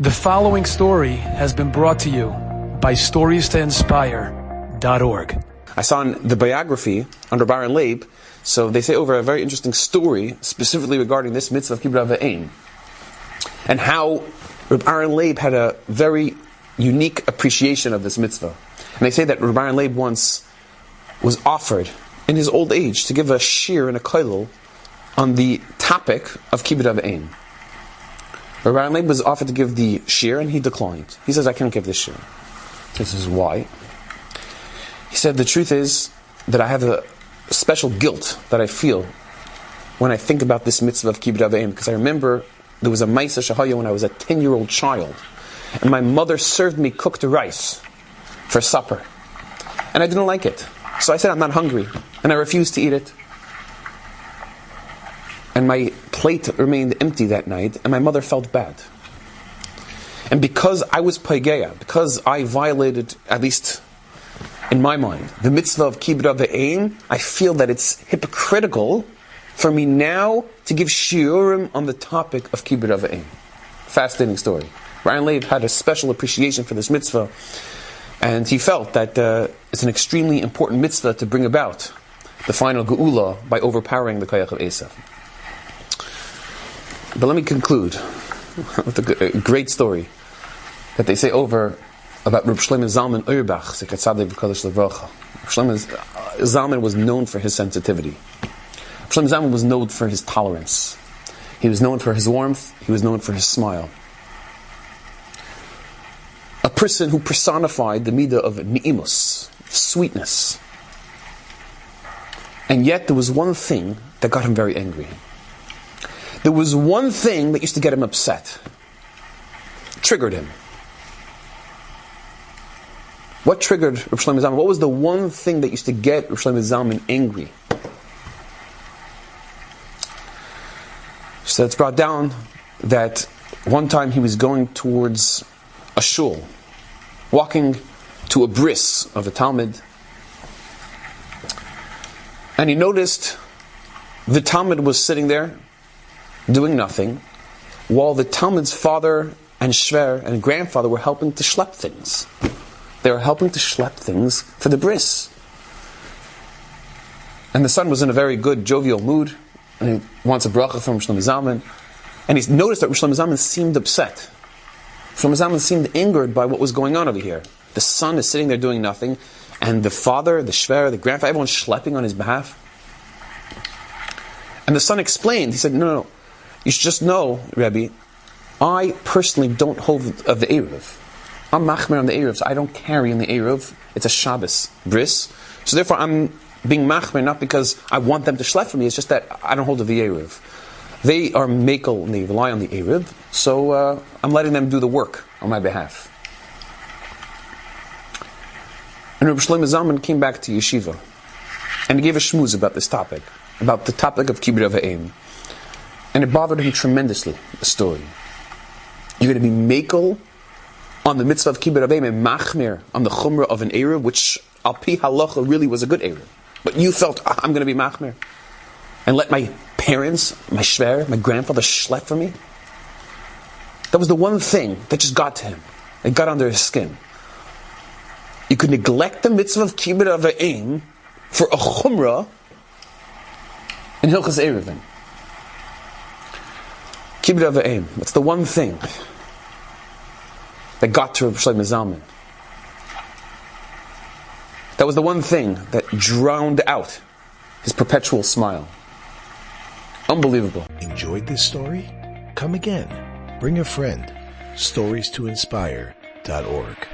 The following story has been brought to you by StoriesToInspire.org. I saw in the biography under Aryeh Leib, so they say over a very interesting story specifically regarding this mitzvah of Kibbud Avim, and how Aryeh Leib had a very unique appreciation of this mitzvah. And they say that Aryeh Leib once was offered in his old age to give a shir in a kollel on the topic of Kibbud Avim. Aryeh Leib was offered to give the shir and he declined. He says, I can't give this shir. This is why. He said, the truth is that I have a special guilt that I feel when I think about this mitzvah of Kibbud Avim, because I remember there was a Maisa Shahaya when I was a 10-year-old child, and my mother served me cooked rice for supper. And I didn't like it. So I said, I'm not hungry. And I refused to eat it. And my plate remained empty that night, and my mother felt bad. And because I was paigeya, because I violated, at least in my mind, the mitzvah of Kibbud Avim, I feel that it's hypocritical for me now to give shiurim on the topic of Kibbud Avim. Fascinating story. Aryeh Leib had a special appreciation for this mitzvah, and he felt that it's an extremely important mitzvah to bring about the final geula by overpowering the koyach of Esav. But let me conclude with a great story that they say over about Reb Shlomo Zalman Auerbach, Zecher Tzadik V'Kodesh Levracha. Reb Shlomo Zalman was known for his sensitivity. Reb Shlomo Zalman was known for his tolerance. He was known for his warmth. He was known for his smile. A person who personified the midah of ni'imus, sweetness. And yet there was one thing that got him very angry. There was one thing that used to get him upset. Triggered him. What triggered Reb Shlomo Zalman? What was the one thing that used to get Reb Shlomo Zalman angry? So it's brought down that one time he was going towards a shul, walking to a bris of a Talmud, and he noticed the Talmud was sitting there doing nothing, while the Talmud's father and shver and grandfather were helping to schlep things. They were helping to schlep things for the bris. And the son was in a very good, jovial mood, and he wants a bracha from Shlomo Zalman, and he noticed that Shlomo Zalman seemed upset. Shlomo Zalman seemed angered by what was going on over here. The son is sitting there doing nothing, and the father, the shver, the grandfather, everyone's schlepping on his behalf. And the son explained, he said, no, you should just know, Rabbi, I personally don't hold of the Eruv. I'm machmer on the Eruv, so I don't carry in the Eruv. It's a Shabbos bris. So therefore I'm being machmer not because I want them to schlep for me, it's just that I don't hold of the Eruv. They are makel and they rely on the Eruv, so I'm letting them do the work on my behalf. And Rabbi Shlomo Zalman came back to yeshiva, and he gave a shmooze about this topic, about the topic of Kibbud Avim. And it bothered him tremendously, the story. You're going to be makel on the mitzvah of Kibbud Avim and machmir on the chumrah of an Eruv, which al pi halacha really was a good Eruv. But you felt, I'm going to be machmir and let my parents, my shver, my grandfather schlep for me. That was the one thing that just got to him. It got under his skin. You could neglect the mitzvah of Kibbud Avim for a chumrah in Hilchos Eruvin. Kibbud Avim. That's the one thing that got to Reb Shlomo Zalman. That was the one thing that drowned out his perpetual smile. Unbelievable. Enjoyed this story? Come again. Bring a friend. StoriesToInspire.org